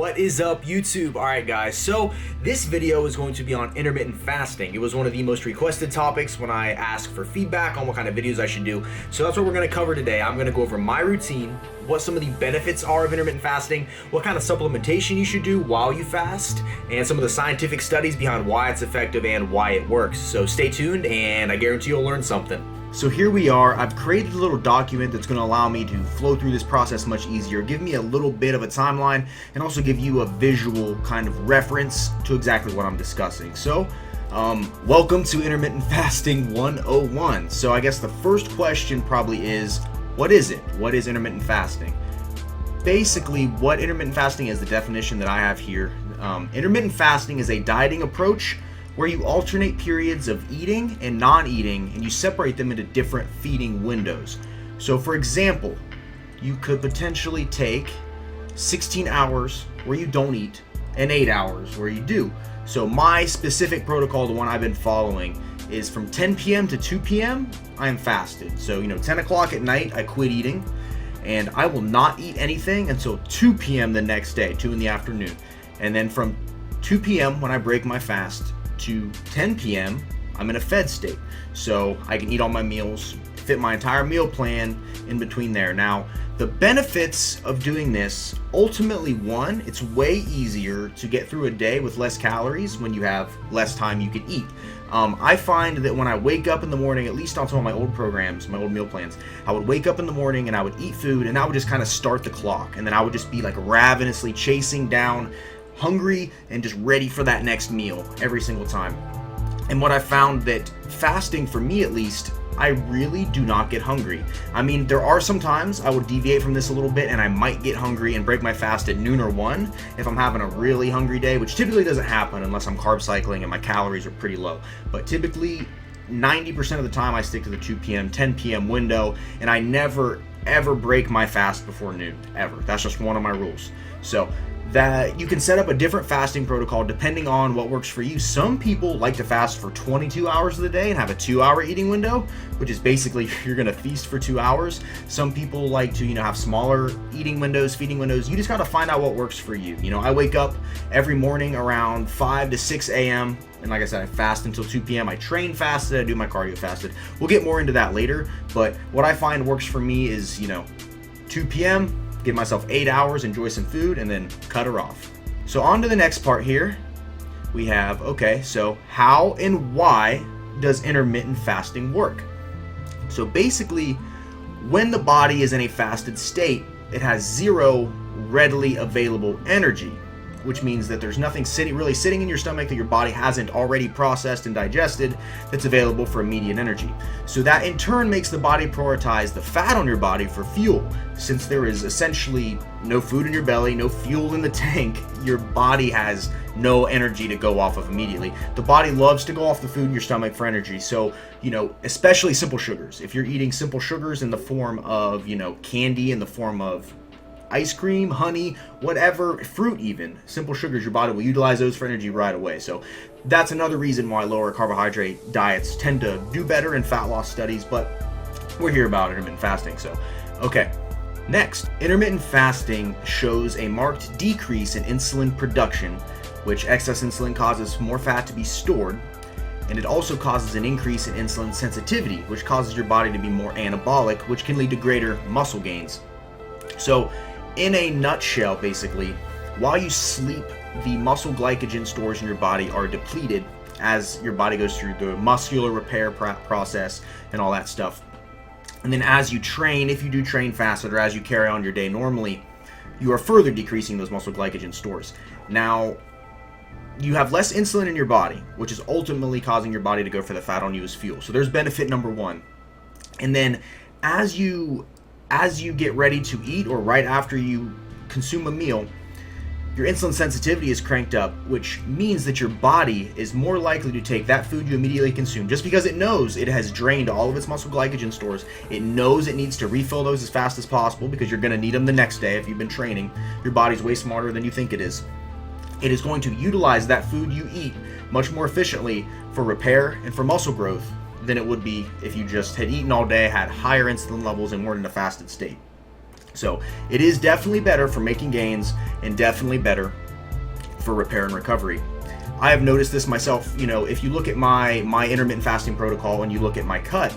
What is up, YouTube? Alright guys, so this video is going to be on intermittent fasting. It was one of the most requested topics when I asked for feedback on what kind of videos I should do. So that's what we're going to cover today. I'm going to go over my routine, what some of the benefits are of intermittent fasting, what kind of supplementation you should do while you fast, and some of the scientific studies behind why it's effective and why it works. So stay tuned and I guarantee you'll learn something. So here we are. I've created a little document that's going to allow me to flow through this process much easier, give me a little bit of a timeline, and also give you a visual kind of reference to exactly what I'm discussing. So, welcome to Intermittent Fasting 101. So I guess the first question probably is, what is it? What is intermittent fasting? Basically, what intermittent fasting is, the definition that I have here. Intermittent fasting is a dieting approach where you alternate periods of eating and non-eating, and you separate them into different feeding windows. So for example, you could potentially take 16 hours where you don't eat and 8 hours where you do. So my specific protocol, the one I've been following, is from 10 p.m. to 2 p.m. I am fasted. So 10 o'clock at night I quit eating, and I will not eat anything until 2 p.m. the next day, 2 in the afternoon. And then from 2 p.m. when I break my fast to 10 p.m. I'm in a fed state, so I can eat all my meals, fit my entire meal plan in between there. Now, the benefits of doing this, ultimately, one, it's way easier to get through a day with less calories when you have less time you can eat. I find that when I wake up in the morning, at least on some of my old programs, my old meal plans, I would wake up in the morning and I would eat food, and I would just kind of start the clock, and then I would just be like ravenously chasing down, hungry and just ready for that next meal every single time. And what I found that fasting, for me at least, I really do not get hungry. I mean, there are some times I would deviate from this a little bit and I might get hungry and break my fast at noon or 1 if I'm having a really hungry day, which typically doesn't happen unless I'm carb cycling and my calories are pretty low. But typically 90% of the time I stick to the 2 p.m., 10 p.m. window, and I never ever break my fast before noon, ever. That's just one of my rules. So that you can set up a different fasting protocol depending on what works for you. Some people like to fast for 22 hours of the day and have a 2-hour eating window, which is basically you're going to feast for 2 hours. Some people like to, have smaller eating windows, feeding windows. You just got to find out what works for you. I wake up every morning around 5 to 6 a.m. and like I said, I fast until 2 p.m. I train fasted, I do my cardio fasted. We'll get more into that later, but what I find works for me is, 2 p.m., give myself 8 hours, enjoy some food, and then cut her off. So on to the next part here. We have, okay, so how and why does intermittent fasting work? So basically, when the body is in a fasted state, it has zero readily available energy, which means that there's nothing really sitting in your stomach that your body hasn't already processed and digested that's available for immediate energy. So that in turn makes the body prioritize the fat on your body for fuel. Since there is essentially no food in your belly, no fuel in the tank, your body has no energy to go off of immediately. The body loves to go off the food in your stomach for energy. So, especially simple sugars. If you're eating simple sugars in the form of, candy, in the form of ice cream, honey, whatever, fruit even, simple sugars, your body will utilize those for energy right away. So that's another reason why lower carbohydrate diets tend to do better in fat loss studies, but we're here about intermittent fasting. So, okay. Next, intermittent fasting shows a marked decrease in insulin production, which excess insulin causes more fat to be stored, and it also causes an increase in insulin sensitivity, which causes your body to be more anabolic, which can lead to greater muscle gains. So, in a nutshell, basically, while you sleep, the muscle glycogen stores in your body are depleted as your body goes through the muscular repair process and all that stuff. And then as you train, if you do train fasted or as you carry on your day normally, you are further decreasing those muscle glycogen stores. Now, you have less insulin in your body, which is ultimately causing your body to go for the fat on you as fuel. So there's benefit number one. And then as you get ready to eat or right after you consume a meal, your insulin sensitivity is cranked up, which means that your body is more likely to take that food you immediately consume just because it knows it has drained all of its muscle glycogen stores. It knows it needs to refill those as fast as possible because you're going to need them the next day if you've been training. Your body's way smarter than you think it is. It is going to utilize that food you eat much more efficiently for repair and for muscle growth than it would be if you just had eaten all day, had higher insulin levels, and weren't in a fasted state. So it is definitely better for making gains and definitely better for repair and recovery. I have noticed this myself. If you look at my intermittent fasting protocol and you look at my cut,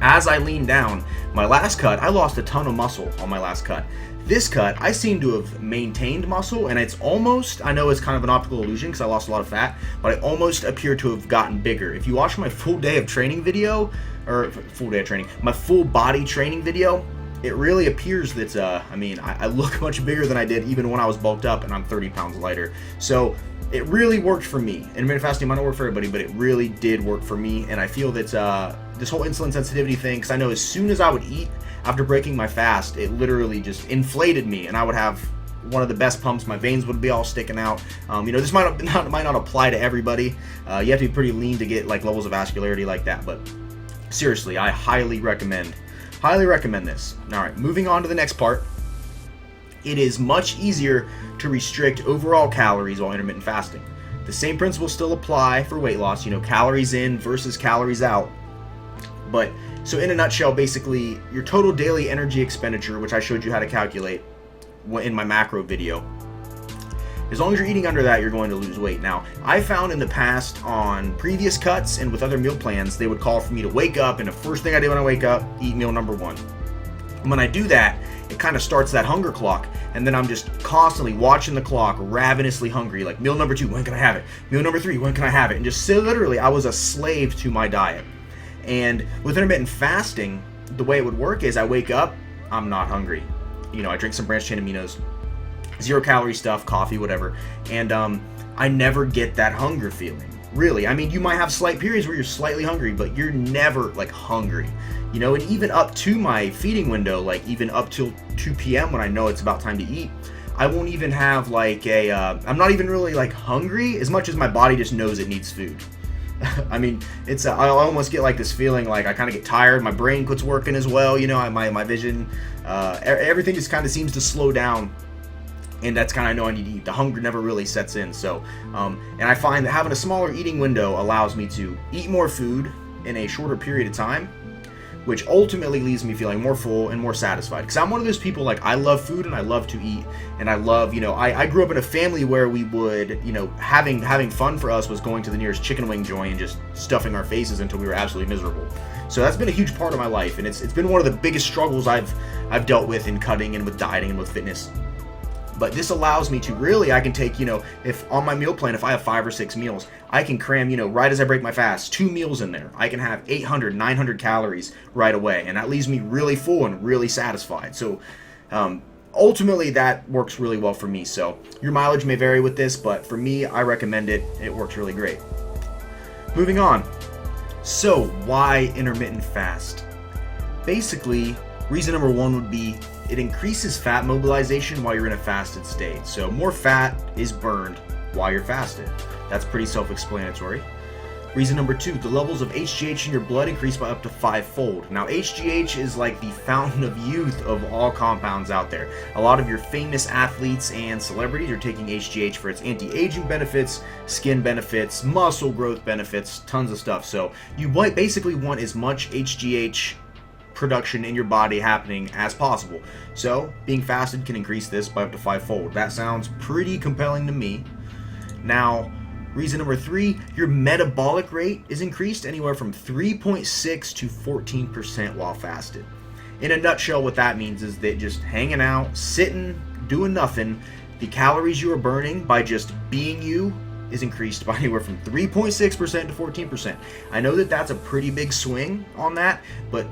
as I lean down, my last cut, I lost a ton of muscle on my last cut. This cut, I seem to have maintained muscle, and it's almost, I know it's kind of an optical illusion because I lost a lot of fat, but I almost appear to have gotten bigger. If you watch my full day of training video, my full body training video, it really appears that, I look much bigger than I did even when I was bulked up, and I'm 30 pounds lighter. So it really worked for me. Intermittent fasting might not work for everybody, but it really did work for me, and I feel that this whole insulin sensitivity thing, because I know as soon as I would eat after breaking my fast, it literally just inflated me, and I would have one of the best pumps. My veins would be all sticking out. This might not apply to everybody. You have to be pretty lean to get like levels of vascularity like that, but seriously, I highly recommend this. All right, moving on to the next part. It is much easier to restrict overall calories while intermittent fasting. The same principles still apply for weight loss, calories in versus calories out. But so in a nutshell, basically your total daily energy expenditure, which I showed you how to calculate in my macro video, as long as you're eating under that, you're going to lose weight. Now, I found in the past on previous cuts and with other meal plans, they would call for me to wake up, and the first thing I do when I wake up, eat meal number 1. And when I do that, it kind of starts that hunger clock, and then I'm just constantly watching the clock, ravenously hungry, like meal number 2, when can I have it? Meal number 3, when can I have it? And just so literally, I was a slave to my diet. And with intermittent fasting, the way it would work is I wake up, I'm not hungry. I drink some branched chain aminos, 0 calorie stuff, coffee, whatever, and I never get that hunger feeling. Really, you might have slight periods where you're slightly hungry, but you're never like hungry. And even up to my feeding window, like even up till 2 p.m. when I know it's about time to eat, I won't even have like I'm not even really like hungry as much as my body just knows it needs food. I almost get like this feeling like I kind of get tired, my brain quits working as well, my vision, everything just kind of seems to slow down, and that's kind of, I know I need to eat. The hunger never really sets in. So, and I find that having a smaller eating window allows me to eat more food in a shorter period of time, which ultimately leaves me feeling more full and more satisfied. Because I'm one of those people, like, I love food and I love to eat, and I love, I grew up in a family where we would, having fun for us was going to the nearest chicken wing joint and just stuffing our faces until we were absolutely miserable. So that's been a huge part of my life, and it's been one of the biggest struggles I've dealt with in cutting and with dieting and with fitness. But this allows me to really, I can take, if on my meal plan, if I have 5 or 6 meals, I can cram, right as I break my fast, 2 meals in there. I can have 800, 900 calories right away, and that leaves me really full and really satisfied. So ultimately, that works really well for me. So your mileage may vary with this, but for me, I recommend it. It works really great. Moving on. So why intermittent fast? Basically, reason number 1 would be it increases fat mobilization while you're in a fasted state. So more fat is burned while you're fasted. That's pretty self-explanatory. Reason number 2, the levels of HGH in your blood increase by up to 5-fold. Now, HGH is like the fountain of youth of all compounds out there. A lot of your famous athletes and celebrities are taking HGH for its anti-aging benefits, skin benefits, muscle growth benefits, tons of stuff. So you basically want as much HGH production in your body happening as possible. So being fasted can increase this by up to 5-fold. That sounds pretty compelling to me. Now, reason number 3, your metabolic rate is increased anywhere from 3.6 to 14% while fasted. In a nutshell, what that means is that just hanging out, sitting, doing nothing, the calories you are burning by just being you is increased by anywhere from 3.6% to 14%. I know that that's a pretty big swing on that, but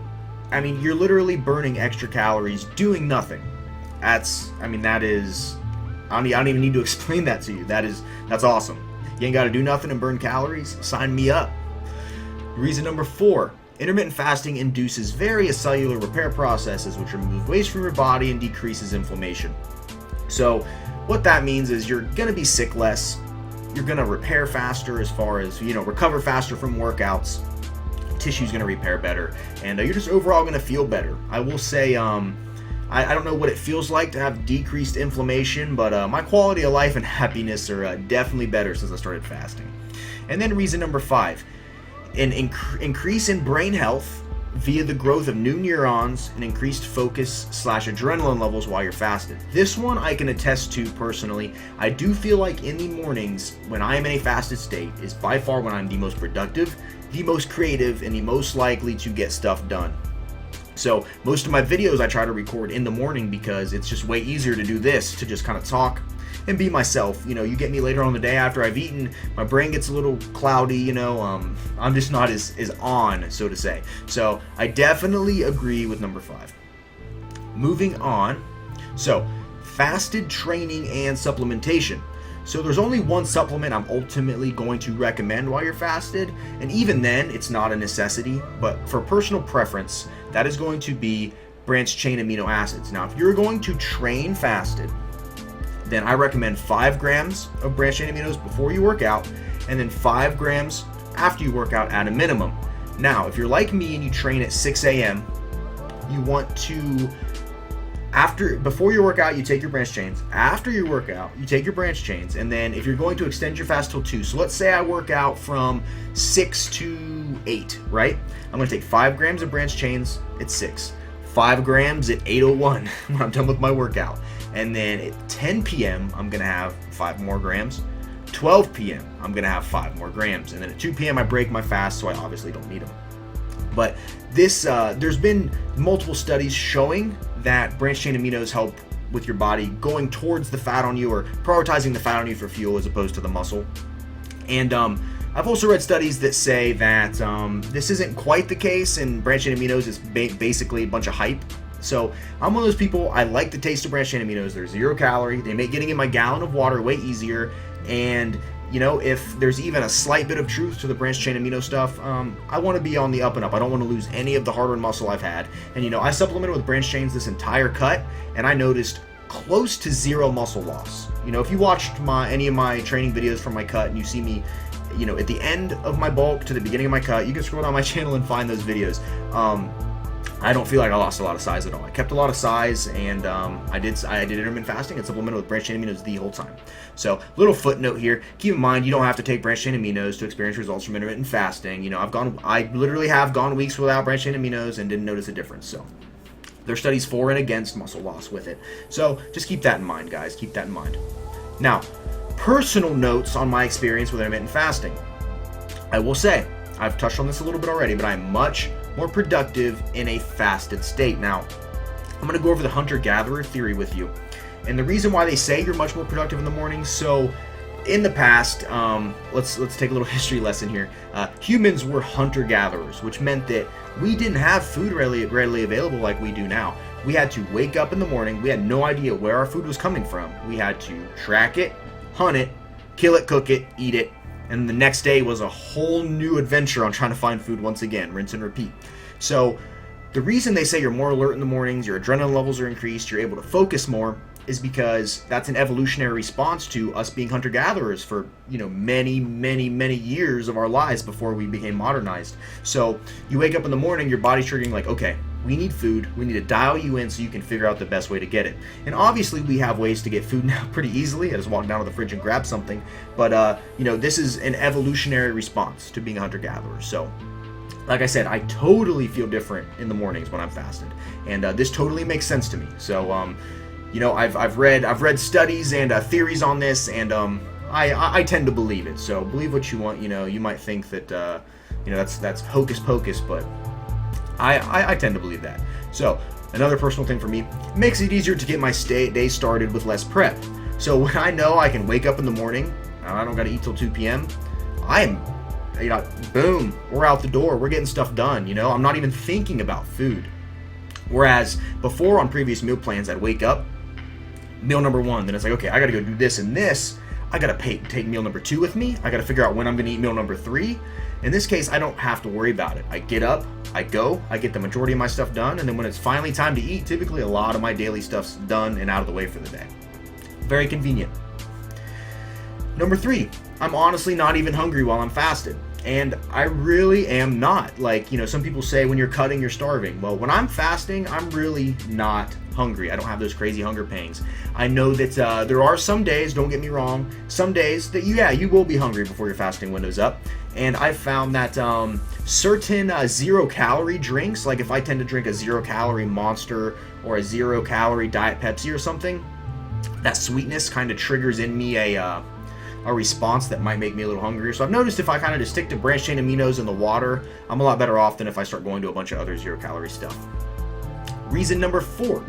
you're literally burning extra calories doing nothing. That is, I don't even need to explain that to you. That's awesome. You ain't got to do nothing and burn calories? Sign me up. Reason number 4, intermittent fasting induces various cellular repair processes which remove waste from your body and decreases inflammation. So what that means is you're going to be sick less. You're going to repair faster as far as, recover faster from workouts. Tissue's going to repair better, and you're just overall going to feel better. I will say, I don't know what it feels like to have decreased inflammation, but my quality of life and happiness are definitely better since I started fasting. And then reason number 5, an increase in brain health via the growth of new neurons and increased focus / adrenaline levels while you're fasted. This one I can attest to personally. I do feel like in the mornings when I am in a fasted state is by far when I'm the most productive, the most creative, and the most likely to get stuff done. So most of my videos I try to record in the morning because it's just way easier to do this, to just kind of talk and be myself. You know, you get me later on in the day after I've eaten, my brain gets a little cloudy, you know, I'm just not as on, so to say. So I definitely agree with number 5. Moving on, so fasted training and supplementation. So there's only one supplement I'm ultimately going to recommend while you're fasted, and even then it's not a necessity, but for personal preference, that is going to be branched chain amino acids. Now, if you're going to train fasted, then I recommend 5 grams of branched chain aminos before you work out, and then 5 grams after you work out at a minimum. Now, if you're like me and you train at 6 a.m., you want to, before your workout, you take your branched chains. After your workout, you take your branched chains, and then if you're going to extend your fast till 2, so let's say I work out from 6 to 8, right? I'm gonna take 5 grams of branched chains at 6, 5 grams at 8:01 when I'm done with my workout. And then at 10 p.m., I'm gonna have 5 more grams. 12 p.m., I'm gonna have 5 more grams. And then at 2 p.m., I break my fast, so I obviously don't need them. But this, there's been multiple studies showing that branched chain aminos help with your body going towards the fat on you, or prioritizing the fat on you for fuel as opposed to the muscle. And I've also read studies that say that this isn't quite the case, and branched chain aminos is basically a bunch of hype. So I'm one of those people, I like the taste of branched chain aminos. They're 0 calorie. They make getting in my gallon of water way easier. And, you know, if there's even a slight bit of truth to the branched chain amino stuff, I want to be on the up and up. I don't want to lose any of the hard-earned muscle I've had. And, you know, I supplemented with branched chains this entire cut, and I noticed close to 0 muscle loss. You know, if you watched any of my training videos from my cut and you see me, you know, at the end of my bulk to the beginning of my cut, you can scroll down my channel and find those videos. I don't feel like I lost a lot of size at all. I kept a lot of size, and I did intermittent fasting and supplemented with branched chain aminos the whole time. So, little footnote here: keep in mind you don't have to take branched chain aminos to experience results from intermittent fasting. You know, I literally have gone weeks without branched chain aminos and didn't notice a difference. So, there's studies for and against muscle loss with it. So, just keep that in mind, guys. Keep that in mind. Now, personal notes on my experience with intermittent fasting. I will say, I've touched on this a little bit already, but I'm much more productive in a fasted state. Now, I'm going to go over the hunter-gatherer theory with you. And the reason why they say you're much more productive in the morning, so in the past, let's take a little history lesson here. Humans were hunter-gatherers, which meant that we didn't have food readily available like we do now. We had to wake up in the morning. We had no idea where our food was coming from. We had to track it, hunt it, kill it, cook it, eat it, and the next day was a whole new adventure on trying to find food once again, rinse and repeat. So the reason they say you're more alert in the mornings, your adrenaline levels are increased, you're able to focus more, is because that's an evolutionary response to us being hunter-gatherers for, you know, many years of our lives before we became modernized. So you wake up in the morning, your body's triggering like, okay, we need food, we need to dial you in so you can figure out the best way to get it. And obviously we have ways to get food now pretty easily. I just walk down to the fridge and grab something. But, you know, this is an evolutionary response to being a hunter-gatherer. So, like I said, I totally feel different in the mornings when I'm fasted. And this totally makes sense to me. So, you know, I've read studies and theories on this, and I tend to believe it. So believe what you want. You know, you might think that you know, that's hocus pocus, but I tend to believe that. So another personal thing for me, makes it easier to get my day started with less prep. So when I know I can wake up in the morning and I don't got to eat till 2 p.m., I'm, you know, boom, we're out the door. We're getting stuff done. You know, I'm not even thinking about food. Whereas before on previous meal plans, I'd wake up, meal number 1, then it's like, okay, I gotta go do this and this. I gotta take meal number 2 with me. I gotta figure out when I'm gonna eat meal number 3. In this case, I don't have to worry about it. I get up, I go, I get the majority of my stuff done, and then when it's finally time to eat, typically a lot of my daily stuff's done and out of the way for the day. Very convenient. Number 3, I'm honestly not even hungry while I'm fasted. And I really am not. Like, you know, some people say when you're cutting, you're starving. Well, when I'm fasting, I'm really not hungry. I don't have those crazy hunger pangs. I know that there are some days, don't get me wrong, some days that you will be hungry before your fasting window's up. And I've found that certain 0-calorie drinks, like if I tend to drink a 0-calorie Monster or a 0-calorie Diet Pepsi or something, that sweetness kind of triggers in me a response that might make me a little hungrier. So I've noticed if I kind of just stick to branched chain aminos in the water, I'm a lot better off than if I start going to a bunch of other 0-calorie stuff. Reason number 4.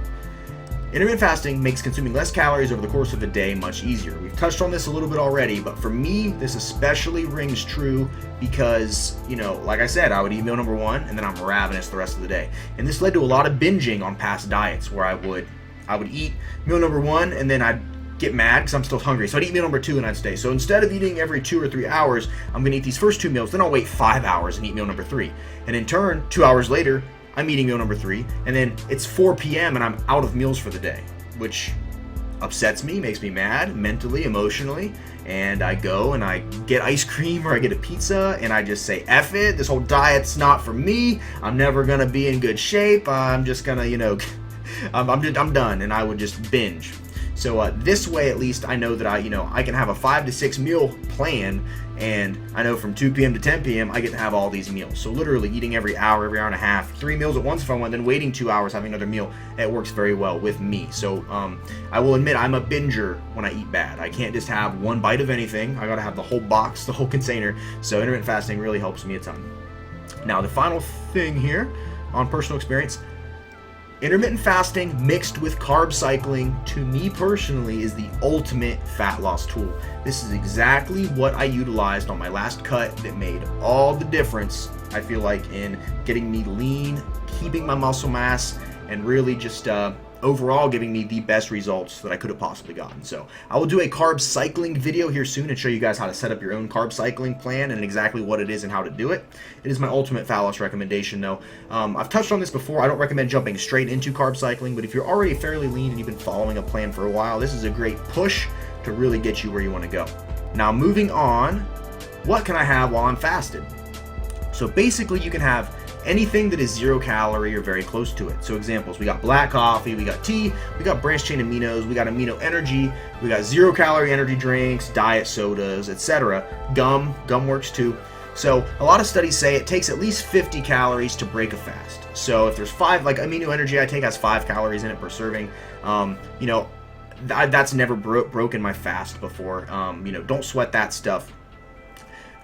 Intermittent fasting makes consuming less calories over the course of a day much easier. We've touched on this a little bit already, but for me, this especially rings true because, you know, like I said, I would eat meal number 1 and then I'm ravenous the rest of the day. And this led to a lot of binging on past diets where I would eat meal number 1 and then I'd get mad because I'm still hungry. So I'd eat meal number 2 and I'd stay. So instead of eating every 2 or 3 hours, I'm gonna eat these first 2 meals, then I'll wait 5 hours and eat meal number 3. And in turn, 2 hours later, I'm eating meal number 3, and then it's 4 p.m. and I'm out of meals for the day, which upsets me, makes me mad mentally, emotionally, and I go and I get ice cream or I get a pizza and I just say, F it, this whole diet's not for me, I'm never gonna be in good shape, I'm just gonna, you know, I'm done, and I would just binge. So this way, at least, I know that I can have a 5 to 6 meal plan, and I know from 2 p.m. to 10 p.m. I get to have all these meals. So literally eating every hour and a half, 3 meals at once if I want, then waiting 2 hours, having another meal, it works very well with me. So I will admit I'm a binger when I eat bad. I can't just have one bite of anything. I gotta have the whole box, the whole container. So intermittent fasting really helps me a ton. Now the final thing here on personal experience, intermittent fasting mixed with carb cycling, to me personally, is the ultimate fat loss tool. This is exactly what I utilized on my last cut that made all the difference, I feel like, in getting me lean, keeping my muscle mass, and really just overall giving me the best results that I could have possibly gotten. So I will do a carb cycling video here soon and show you guys how to set up your own carb cycling plan and exactly what it is and how to do it. It is my ultimate fat loss recommendation though. I've touched on this before. I don't recommend jumping straight into carb cycling, but if you're already fairly lean and you've been following a plan for a while, this is a great push to really get you where you want to go. Now moving on, what can I have while I'm fasted? So basically you can have anything that is 0 calorie or very close to it. So examples, we got black coffee, we got tea, we got branched chain aminos, we got amino energy, we got 0 calorie energy drinks, diet sodas, etc. Gum works too. So a lot of studies say it takes at least 50 calories to break a fast. So if there's 5, like amino energy I take has 5 calories in it per serving. You know, that's never broken my fast before. You know, don't sweat that stuff.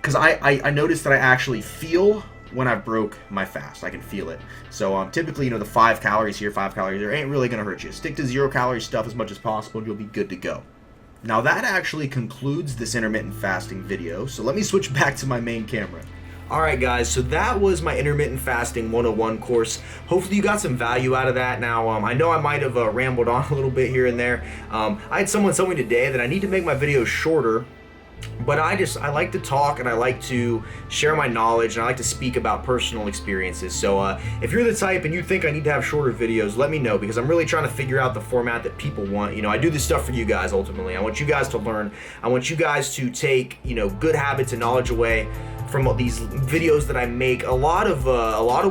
Because I noticed that I actually feel when I broke my fast. I can feel it. So typically, you know, the 5 calories here, 5 calories there ain't really going to hurt you. Stick to 0 calorie stuff as much as possible and you'll be good to go. Now that actually concludes this intermittent fasting video. So let me switch back to my main camera. Alright guys, so that was my intermittent fasting 101 course. Hopefully you got some value out of that. Now I know I might have rambled on a little bit here and there. I had someone tell me today that I need to make my videos shorter, but I like to talk and I like to share my knowledge and I like to speak about personal experiences. So if you're the type and you think I need to have shorter videos, let me know, because I'm really trying to figure out the format that people want. You know, I do this stuff for you guys ultimately. I want you guys to learn. I want you guys to take, you know, good habits and knowledge away from these videos that I make. A lot of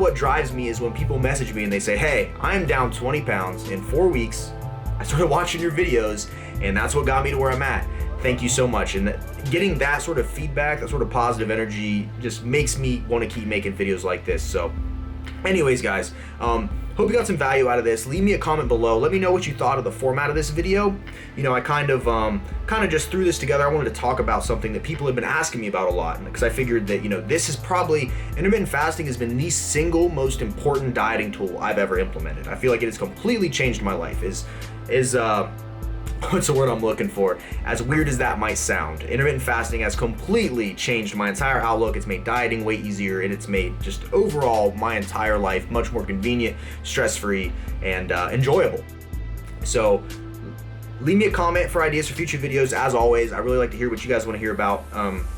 what drives me is when people message me and they say, hey, I am down 20 pounds in 4 weeks. I started watching your videos and that's what got me to where I'm at. Thank you so much. And getting that sort of feedback, that sort of positive energy just makes me want to keep making videos like this. So anyways guys, hope you got some value out of this. Leave me a comment below. Let me know what you thought of the format of this video. You know, I kind of just threw this together. I wanted to talk about something that people have been asking me about a lot, because I figured that, you know, this is probably, intermittent fasting has been the single most important dieting tool I've ever implemented. I feel like it has completely changed my life. What's the word I'm looking for? As weird as that might sound, intermittent fasting has completely changed my entire outlook. It's made dieting way easier, and it's made just overall my entire life much more convenient, stress-free, and enjoyable. So leave me a comment for ideas for future videos. As always, I really like to hear what you guys want to hear about,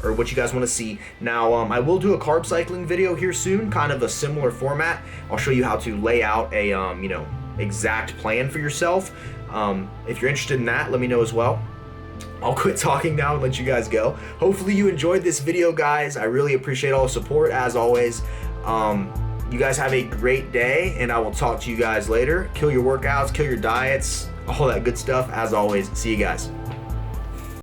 or what you guys want to see. Now, I will do a carb cycling video here soon, kind of a similar format. I'll show you how to lay out a you know, exact plan for yourself. If you're interested in that, let me know as well. I'll quit talking now and let you guys go. Hopefully you enjoyed this video, guys. I really appreciate all the support as always. You guys have a great day, and I will talk to you guys later. Kill your workouts, kill your diets, all that good stuff. As always, see you guys.